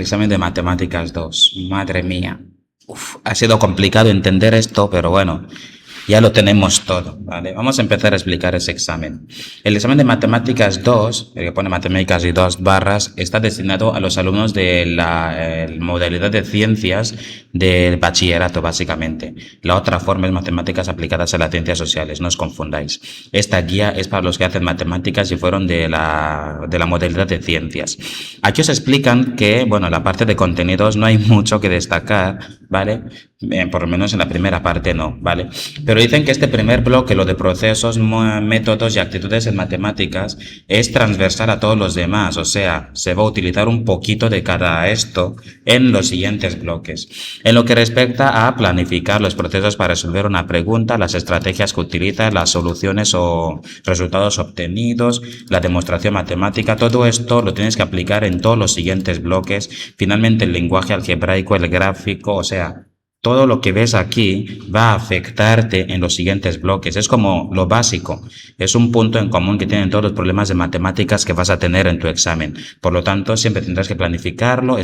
Examen de matemáticas 2. Madre mía. Uf, ha sido complicado entender esto, pero bueno, ya lo tenemos todo, ¿vale? Vamos a empezar a explicar ese examen. El examen de matemáticas 2, el que pone matemáticas y 2 barras, está destinado a los alumnos de la modalidad de ciencias del bachillerato, básicamente. La otra forma es matemáticas aplicadas a las ciencias sociales, no os confundáis. Esta guía es para los que hacen matemáticas y fueron de la modalidad de ciencias. Aquí os explican que, bueno, la parte de contenidos no hay mucho que destacar, ¿vale? Por lo menos en la primera parte no, ¿vale? Pero dicen que este primer bloque, lo de procesos, métodos y actitudes en matemáticas, es transversal a todos los demás, o sea, se va a utilizar un poquito de cada esto en los siguientes bloques. En lo que respecta a planificar los procesos para resolver una pregunta, las estrategias que utiliza, las soluciones o resultados obtenidos, la demostración matemática, todo esto lo tienes que aplicar en todos los siguientes bloques. Finalmente, el lenguaje algebraico, el gráfico, o sea, todo lo que ves aquí va a afectarte en los siguientes bloques. Es como lo básico. Es un punto en común que tienen todos los problemas de matemáticas que vas a tener en tu examen. Por lo tanto, siempre tendrás que planificarlo,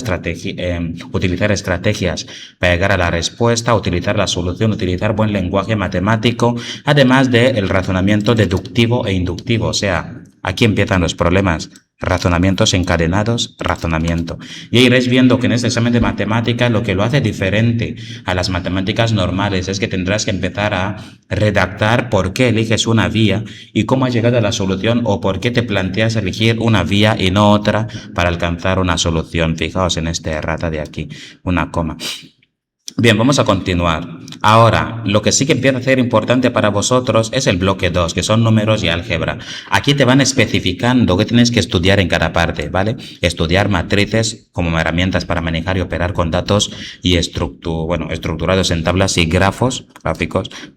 utilizar estrategias para llegar a la respuesta, utilizar la solución, utilizar buen lenguaje matemático, además del razonamiento deductivo e inductivo. O sea, aquí empiezan los problemas. Razonamientos encadenados, razonamiento. Y iréis viendo que en este examen de matemáticas lo que lo hace diferente a las matemáticas normales es que tendrás que empezar a redactar por qué eliges una vía y cómo has llegado a la solución o por qué te planteas elegir una vía y no otra para alcanzar una solución. Fijaos en este errata de aquí, una coma. Bien, vamos a continuar. Ahora, lo que sí que empieza a ser importante para vosotros es el bloque 2, que son números y álgebra. Aquí te van especificando qué tienes que estudiar en cada parte, ¿vale? Estudiar matrices como herramientas para manejar y operar con datos y estructurados en tablas y gráficos,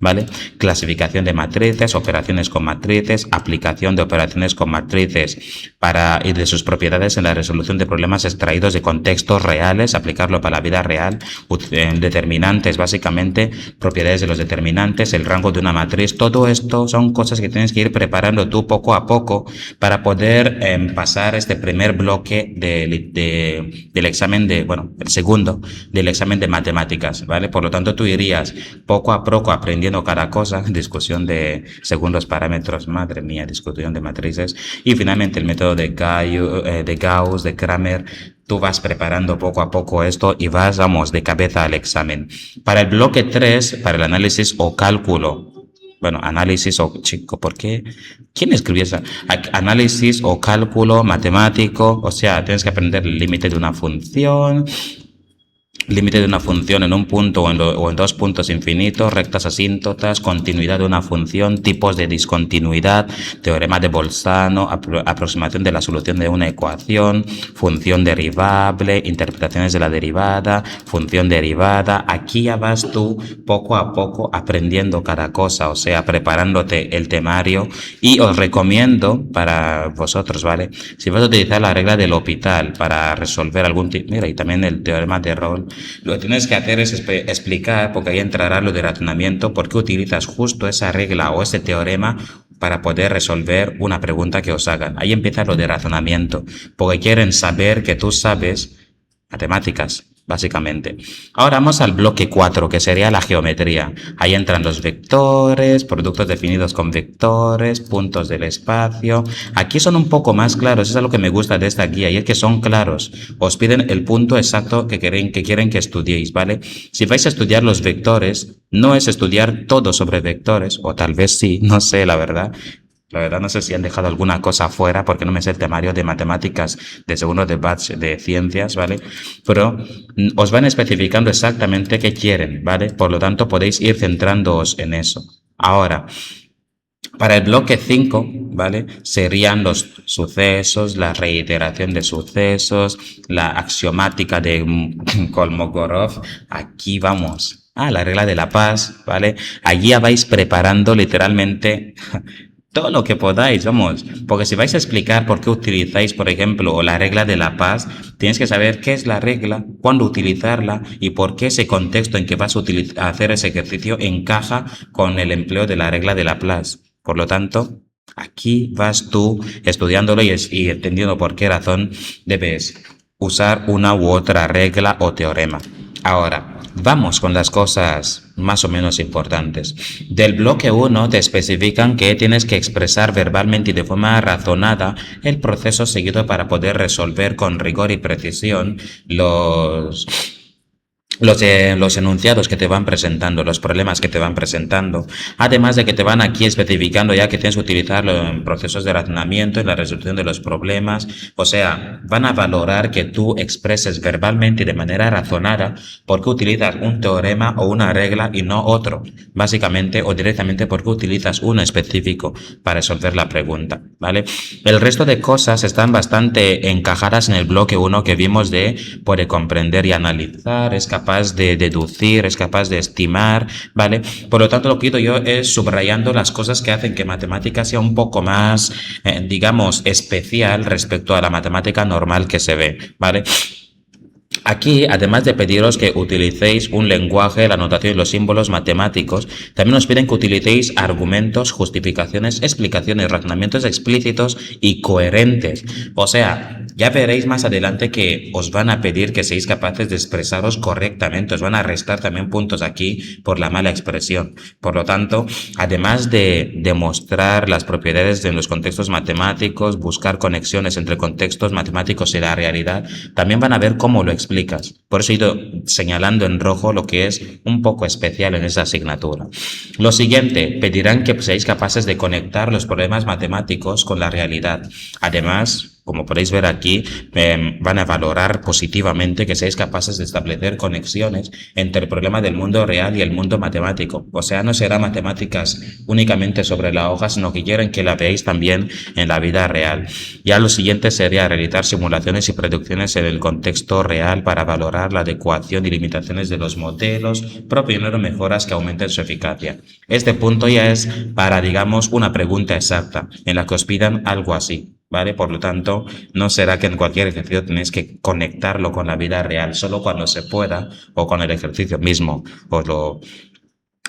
¿vale? Clasificación de matrices, operaciones con matrices, aplicación de operaciones con matrices y de sus propiedades en la resolución de problemas extraídos de contextos reales, aplicarlo para la vida real, determinantes, básicamente, propiedades de los determinantes, el rango de una matriz, todo esto son cosas que tienes que ir preparando tú poco a poco para poder pasar este primer bloque del examen el segundo del examen de matemáticas, ¿vale? Por lo tanto, tú irías poco a poco aprendiendo cada cosa, discusión de segundos parámetros, madre mía, discusión de matrices, y finalmente el método de Gauss, de Kramer. Tú vas preparando poco a poco esto y vamos, de cabeza al examen. Para el bloque 3, para el análisis o cálculo, análisis o, chico, ¿por qué? ¿Quién escribió eso? Análisis o cálculo matemático, o sea, tienes que aprender el límite de una función, en un punto o en dos puntos infinitos, rectas asíntotas, continuidad de una función, tipos de discontinuidad, teorema de Bolzano, aproximación de la solución de una ecuación, función derivable, interpretaciones de la derivada, función derivada. Aquí ya vas tú poco a poco aprendiendo cada cosa, o sea, preparándote el temario, y os recomiendo para vosotros, ¿vale? Si vas a utilizar la regla del L'Hopital para resolver algún tipo, mira, y también el teorema de Rolle, lo que tienes que hacer es explicar, porque ahí entrará lo de razonamiento, por qué utilizas justo esa regla o ese teorema para poder resolver una pregunta que os hagan. Ahí empieza lo de razonamiento, porque quieren saber que tú sabes matemáticas, básicamente. Ahora vamos al bloque 4, que sería la geometría. Ahí entran los vectores, productos definidos con vectores, puntos del espacio. Aquí son un poco más claros, eso es lo que me gusta de esta guía, y es que son claros. Os piden el punto exacto que quieren que estudiéis, ¿vale? Si vais a estudiar los vectores, no es estudiar todo sobre vectores, o tal vez sí, no sé, la verdad. La verdad no sé si han dejado alguna cosa fuera porque no me sé el temario de matemáticas de segundo de batch de ciencias, ¿vale? Pero os van especificando exactamente qué quieren, ¿vale? Por lo tanto podéis ir centrándoos en eso. Ahora, para el bloque 5, ¿vale? Serían los sucesos, la reiteración de sucesos, la axiomática de Kolmogorov. Aquí vamos. La regla de la paz, ¿vale? Allí ya vais preparando literalmente todo lo que podáis, vamos, porque si vais a explicar por qué utilizáis, por ejemplo, la regla de la paz, tienes que saber qué es la regla, cuándo utilizarla y por qué ese contexto en que vas a hacer ese ejercicio encaja con el empleo de la regla de la paz. Por lo tanto, aquí vas tú estudiándolo y entendiendo por qué razón debes usar una u otra regla o teorema. Ahora, vamos con las cosas más o menos importantes. Del bloque 1 te especifican que tienes que expresar verbalmente y de forma razonada el proceso seguido para poder resolver con rigor y precisión los enunciados que te van presentando, los problemas que te van presentando, además de que te van aquí especificando ya que tienes que utilizarlo en procesos de razonamiento, en la resolución de los problemas, o sea, van a valorar que tú expreses verbalmente y de manera razonada por qué utilizas un teorema o una regla y no otro, básicamente o directamente por qué utilizas uno específico para resolver la pregunta, ¿vale? El resto de cosas están bastante encajadas en el bloque 1 que vimos de puede comprender y analizar, es capaz de deducir, es capaz de estimar, ¿vale? Por lo tanto, lo que he ido yo es subrayando las cosas que hacen que matemática sea un poco más, digamos, especial respecto a la matemática normal que se ve, ¿vale? Aquí, además de pediros que utilicéis un lenguaje, la notación y los símbolos matemáticos, también os piden que utilicéis argumentos, justificaciones, explicaciones, razonamientos explícitos y coherentes. O sea, ya veréis más adelante que os van a pedir que seáis capaces de expresaros correctamente. Os van a restar también puntos aquí por la mala expresión. Por lo tanto, además de demostrar las propiedades de los contextos matemáticos, buscar conexiones entre contextos matemáticos y la realidad, también van a ver cómo lo explicas. Por eso he ido señalando en rojo lo que es un poco especial en esa asignatura. Lo siguiente, pedirán que seáis capaces de conectar los problemas matemáticos con la realidad. Además, como podéis ver aquí, van a valorar positivamente que seáis capaces de establecer conexiones entre el problema del mundo real y el mundo matemático. O sea, no será matemáticas únicamente sobre la hoja, sino que quieren que la veáis también en la vida real. Ya lo siguiente sería realizar simulaciones y predicciones en el contexto real para valorar la adecuación y limitaciones de los modelos, proponiendo mejoras que aumenten su eficacia. Este punto ya es para, digamos, una pregunta exacta, en la que os pidan algo así. ¿Vale? Por lo tanto, no será que en cualquier ejercicio tenéis que conectarlo con la vida real, solo cuando se pueda o con el ejercicio mismo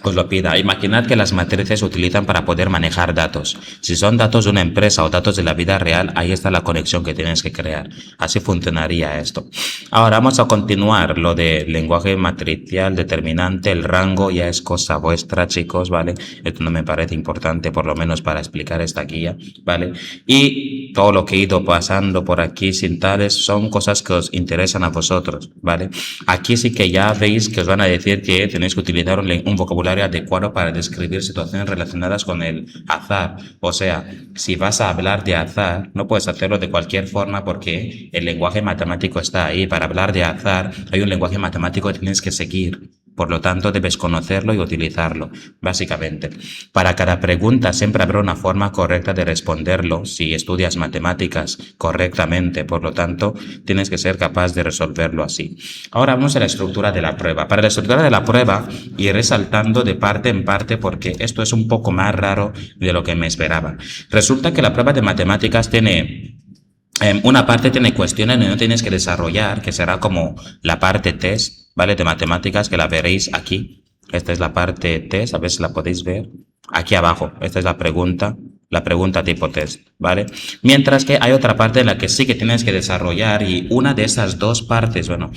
os lo pida. Imaginad que las matrices se utilizan para poder manejar datos. Si son datos de una empresa o datos de la vida real, ahí está la conexión que tienes que crear. Así funcionaría esto. Ahora vamos a continuar. Lo de lenguaje matricial, determinante, el rango ya es cosa vuestra, chicos, ¿vale? Esto no me parece importante, por lo menos para explicar esta guía, ¿vale? Y todo lo que he ido pasando por aquí sin tales son cosas que os interesan a vosotros, ¿vale? Aquí sí que ya veis que os van a decir que tenéis que utilizar un vocabulario adecuado para describir situaciones relacionadas con el azar. O sea, si vas a hablar de azar, no puedes hacerlo de cualquier forma porque el lenguaje matemático está ahí. Para hablar de azar hay un lenguaje matemático que tienes que seguir. Por lo tanto, debes conocerlo y utilizarlo, básicamente. Para cada pregunta siempre habrá una forma correcta de responderlo si estudias matemáticas correctamente. Por lo tanto, tienes que ser capaz de resolverlo así. Ahora vamos a la estructura de la prueba. Para la estructura de la prueba, iré saltando de parte en parte porque esto es un poco más raro de lo que me esperaba. Resulta que la prueba de matemáticas tiene... una parte tiene cuestiones que no tienes que desarrollar, que será como la parte test, ¿vale? De matemáticas, que la veréis aquí. Esta es la parte test, a ver si la podéis ver. Aquí abajo, esta es la pregunta tipo test, ¿vale? Mientras que hay otra parte en la que sí que tienes que desarrollar y una de esas dos partes, bueno,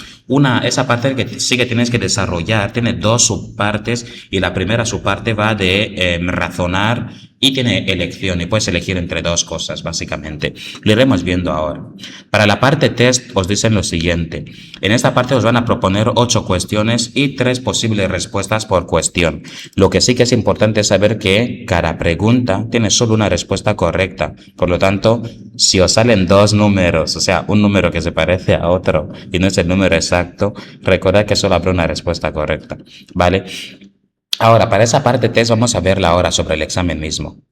esa parte que sí que tienes que desarrollar tiene dos subpartes y la primera subparte va de razonar y tiene elección y puedes elegir entre dos cosas, básicamente. Lo iremos viendo ahora. Para la parte test os dicen lo siguiente. En esta parte os van a proponer 8 cuestiones y 3 posibles respuestas por cuestión. Lo que sí que es importante es saber que cada pregunta tiene solo una respuesta correcta. Por lo tanto, si os salen dos números, o sea, un número que se parece a otro y no es el número exacto, recordad que solo habrá una respuesta correcta, ¿vale? Ahora, para esa parte test vamos a verla ahora sobre el examen mismo.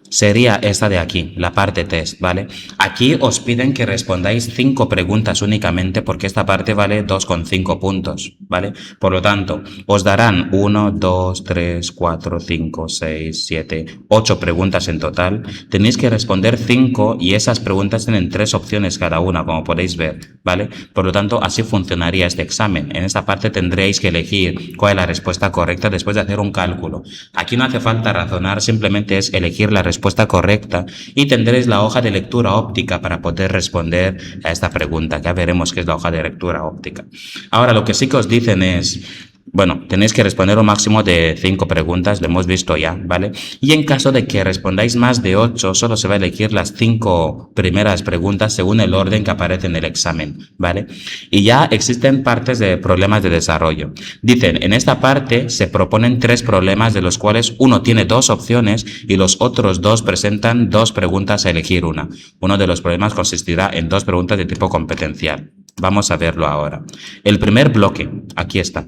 Sería esta de aquí, la parte test, ¿vale? Aquí os piden que respondáis 5 preguntas únicamente porque esta parte vale 2,5 puntos, ¿vale? Por lo tanto, os darán 1, 2, 3, 4, 5, 6, 7, 8 preguntas en total. Tenéis que responder 5 y esas preguntas tienen 3 opciones cada una, como podéis ver, ¿vale? Por lo tanto, así funcionaría este examen. En esta parte tendréis que elegir cuál es la respuesta correcta después de hacer un cálculo. Aquí no hace falta razonar, simplemente es elegir la respuesta correcta y tendréis la hoja de lectura óptica para poder responder a esta pregunta. Ya veremos qué es la hoja de lectura óptica. Ahora, lo que sí que os dicen es, bueno, tenéis que responder un máximo de 5 preguntas, lo hemos visto ya, ¿vale? Y en caso de que respondáis más de 8, solo se va a elegir las 5 primeras preguntas según el orden que aparece en el examen, ¿vale? Y ya existen partes de problemas de desarrollo. Dicen, en esta parte se proponen 3 problemas de los cuales uno tiene 2 opciones y los otros 2 presentan 2 preguntas a elegir una. Uno de los problemas consistirá en 2 preguntas de tipo competencial. Vamos a verlo ahora. El primer bloque, aquí está.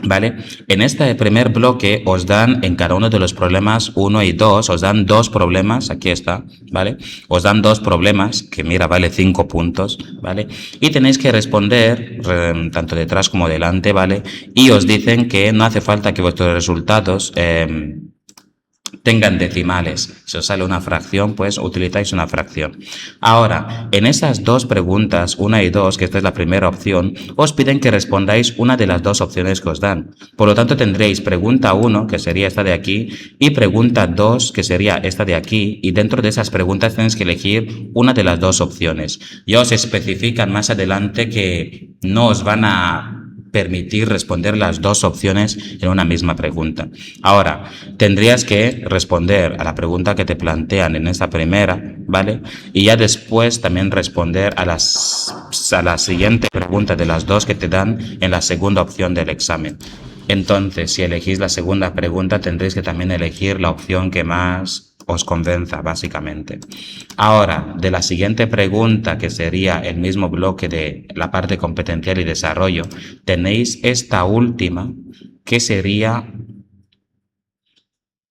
¿Vale? En este primer bloque os dan en cada uno de los problemas 1 y 2, os dan 2 problemas, aquí está, ¿vale? Os dan 2 problemas, que mira, vale 5 puntos, ¿vale? Y tenéis que responder tanto detrás como delante, ¿vale? Y os dicen que no hace falta que vuestros resultados tengan decimales. Si os sale una fracción, pues utilizáis una fracción. Ahora, en esas 2 preguntas, 1 y 2, que esta es la primera opción, os piden que respondáis una de las 2 opciones que os dan. Por lo tanto, tendréis pregunta 1, que sería esta de aquí, y pregunta 2, que sería esta de aquí, y dentro de esas preguntas tenéis que elegir una de las 2 opciones. Ya os especifican más adelante que no os van a permitir responder las 2 opciones en una misma pregunta. Ahora, tendrías que responder a la pregunta que te plantean en esta primera, ¿vale? Y ya después también responder a la siguiente pregunta de las 2 que te dan en la segunda opción del examen. Entonces, si elegís la segunda pregunta, tendréis que también elegir la opción que más os convenza, básicamente. Ahora, de la siguiente pregunta, que sería el mismo bloque de la parte competencial y desarrollo, tenéis esta última, que sería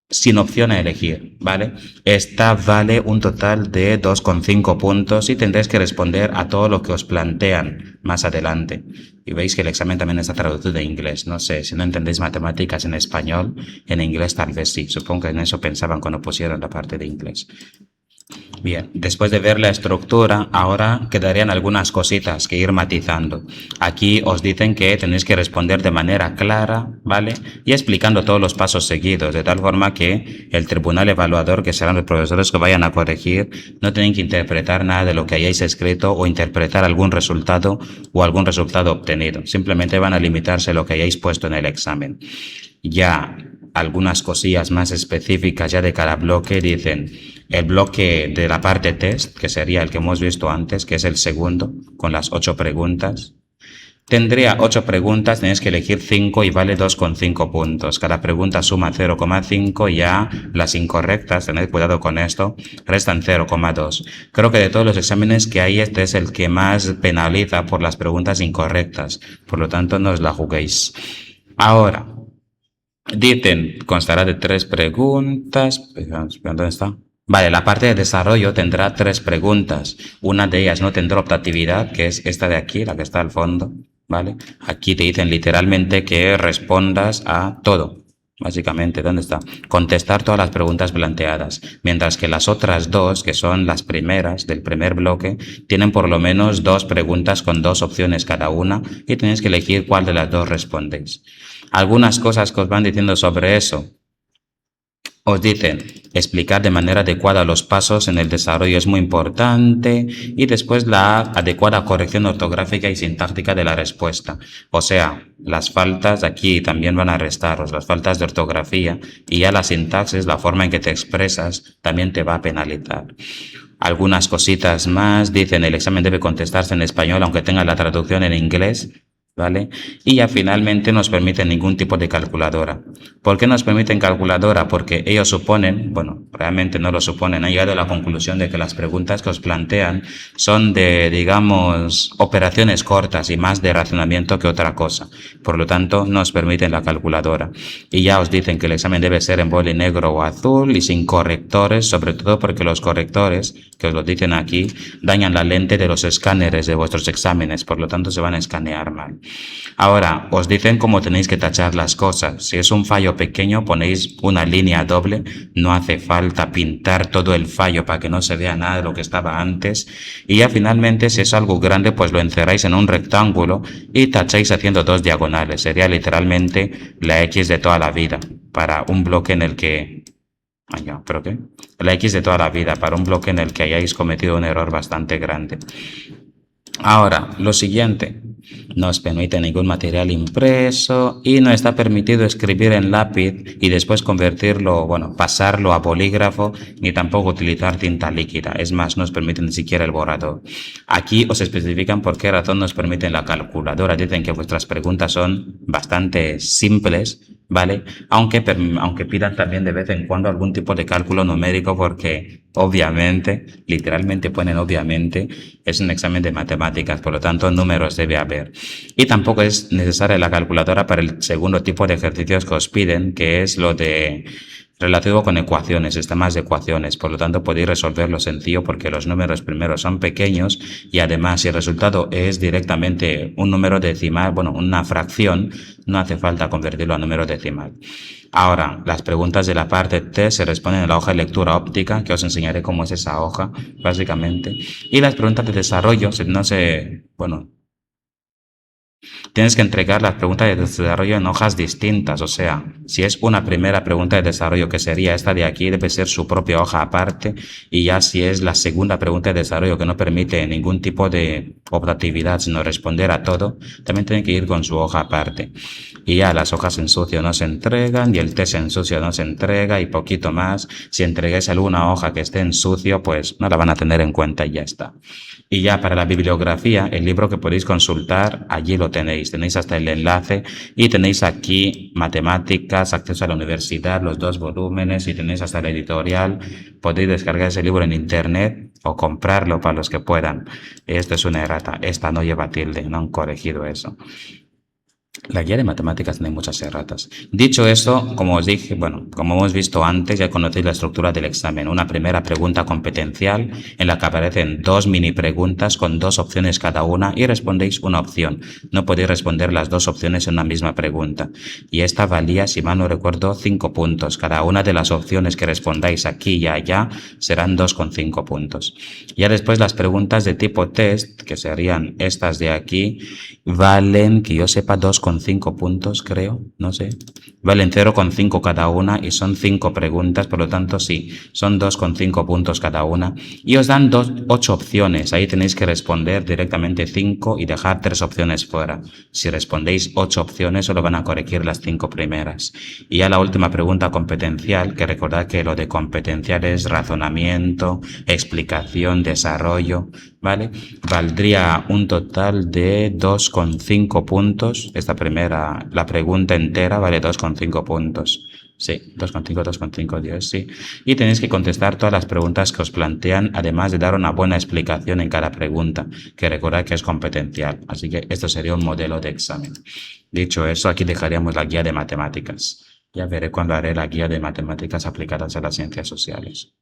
sin opción a elegir, ¿vale? Esta vale un total de 2,5 puntos y tendréis que responder a todo lo que os plantean más adelante. Y veis que el examen también está traducido de inglés. No sé, si no entendéis matemáticas en español, en inglés tal vez sí. Supongo que en eso pensaban cuando pusieron la parte de inglés. Bien, después de ver la estructura, ahora quedarían algunas cositas que ir matizando. Aquí os dicen que tenéis que responder de manera clara, ¿vale? Y explicando todos los pasos seguidos, de tal forma que el tribunal evaluador, que serán los profesores que vayan a corregir, no tienen que interpretar nada de lo que hayáis escrito o interpretar algún resultado o algún resultado obtenido. Simplemente van a limitarse a lo que hayáis puesto en el examen. Ya algunas cosillas más específicas ya de cada bloque dicen el bloque de la parte test, que sería el que hemos visto antes, que es el segundo, con las 8 preguntas. Tendría 8 preguntas, tenéis que elegir 5 y vale 2,5 puntos. Cada pregunta suma 0,5 y ya las incorrectas, tened cuidado con esto, restan 0,2. Creo que de todos los exámenes que hay, este es el que más penaliza por las preguntas incorrectas. Por lo tanto, no os la juguéis. Ahora, dicen, constará de 3 preguntas. ¿Dónde está? Vale, la parte de desarrollo tendrá 3 preguntas. Una de ellas no tendrá optatividad, que es esta de aquí, la que está al fondo, ¿vale? Aquí te dicen literalmente que respondas a todo. Básicamente, ¿dónde está? Contestar todas las preguntas planteadas. Mientras que las otras 2, que son las primeras del primer bloque, tienen por lo menos 2 preguntas con 2 opciones cada una y tenéis que elegir cuál de las 2 respondéis. Algunas cosas que os van diciendo sobre eso. Os dicen, explicar de manera adecuada los pasos en el desarrollo es muy importante y después la adecuada corrección ortográfica y sintáctica de la respuesta. O sea, las faltas aquí también van a restaros, las faltas de ortografía y ya la sintaxis, la forma en que te expresas, también te va a penalizar. Algunas cositas más, dicen, el examen debe contestarse en español aunque tenga la traducción en inglés. ¿Vale? Y ya finalmente nos permiten ningún tipo de calculadora. ¿Por qué nos permiten calculadora? Porque ellos suponen, bueno, realmente no lo suponen, han llegado a la conclusión de que las preguntas que os plantean son de, digamos, operaciones cortas y más de razonamiento que otra cosa. Por lo tanto, nos permiten la calculadora. Y ya os dicen que el examen debe ser en boli negro o azul y sin correctores, sobre todo porque los correctores, que os lo dicen aquí, dañan la lente de los escáneres de vuestros exámenes, por lo tanto se van a escanear mal. Ahora, os dicen cómo tenéis que tachar las cosas. Si es un fallo pequeño, ponéis una línea doble. No hace falta pintar todo el fallo para que no se vea nada de lo que estaba antes. Y ya finalmente, si es algo grande, pues lo encerráis en un rectángulo y tacháis haciendo dos diagonales. Sería literalmente la X de toda la vida para un bloque en el que... Ay, ya, ¿pero qué? La X de toda la vida para un bloque en el que hayáis cometido un error bastante grande. Ahora, lo siguiente, no os permite ningún material impreso y no está permitido escribir en lápiz y después convertirlo, bueno, pasarlo a bolígrafo, ni tampoco utilizar tinta líquida. Es más, no os permiten ni siquiera el borrador. Aquí os especifican por qué razón nos permiten la calculadora. Dicen que vuestras preguntas son bastante simples, ¿vale? Aunque pidan también de vez en cuando algún tipo de cálculo numérico porque obviamente, literalmente ponen obviamente, es un examen de matemáticas, por lo tanto números debe haber. Y tampoco es necesaria la calculadora para el segundo tipo de ejercicios que os piden, que es lo de relativo con ecuaciones, sistemas de ecuaciones. Por lo tanto, podéis resolverlo sencillo porque los números primero son pequeños y además si el resultado es directamente un número decimal, bueno, una fracción, no hace falta convertirlo a número decimal. Ahora, las preguntas de la parte T se responden en la hoja de lectura óptica, que os enseñaré cómo es esa hoja, básicamente. Y las preguntas de desarrollo, no sé, bueno, tienes que entregar las preguntas de desarrollo en hojas distintas, o sea, si es una primera pregunta de desarrollo que sería esta de aquí, debe ser su propia hoja aparte, y ya si es la segunda pregunta de desarrollo que no permite ningún tipo de optatividad, sino responder a todo, también tiene que ir con su hoja aparte. Y ya las hojas en sucio no se entregan, y el test en sucio no se entrega, y poquito más. Si entregáis alguna hoja que esté en sucio, pues no la van a tener en cuenta y ya está. Y ya para la bibliografía, el libro que podéis consultar, allí lo tenéis. Tenéis hasta el enlace y tenéis aquí matemáticas, acceso a la universidad, los 2 volúmenes y tenéis hasta la editorial. Podéis descargar ese libro en internet o comprarlo para los que puedan. Esto es una errata. Esta no lleva tilde, no han corregido eso. La guía de matemáticas tiene muchas erratas. Dicho eso, como os dije, bueno, como hemos visto antes, ya conocéis la estructura del examen. Una primera pregunta competencial en la que aparecen 2 mini preguntas con 2 opciones cada una y respondéis una opción. No podéis responder las 2 opciones en una misma pregunta. Y esta valía, si mal no recuerdo, 5 puntos. Cada una de las opciones que respondáis aquí y allá serán 2,5 puntos. Ya después las preguntas de tipo test, que serían estas de aquí, valen, que yo sepa, 2,5 puntos, creo, no sé. Valen 0,5 cada una y son 5 preguntas, por lo tanto sí, son 2,5 puntos cada una. Y os dan 8 opciones, ahí tenéis que responder directamente 5 y dejar 3 opciones fuera. Si respondéis 8 opciones, solo van a corregir las 5 primeras. Y ya la última pregunta competencial, que recordad que lo de competencial es razonamiento, explicación, desarrollo, ¿vale? Valdría un total de 2,5 puntos. Esta primera, la pregunta entera vale 2,5 puntos. Sí, 2,5, 2,5, Dios, sí. Y tenéis que contestar todas las preguntas que os plantean, además de dar una buena explicación en cada pregunta, que recordad que es competencial. Así que esto sería un modelo de examen. Dicho eso, aquí dejaríamos la guía de matemáticas. Ya veré cuándo haré la guía de matemáticas aplicadas a las ciencias sociales.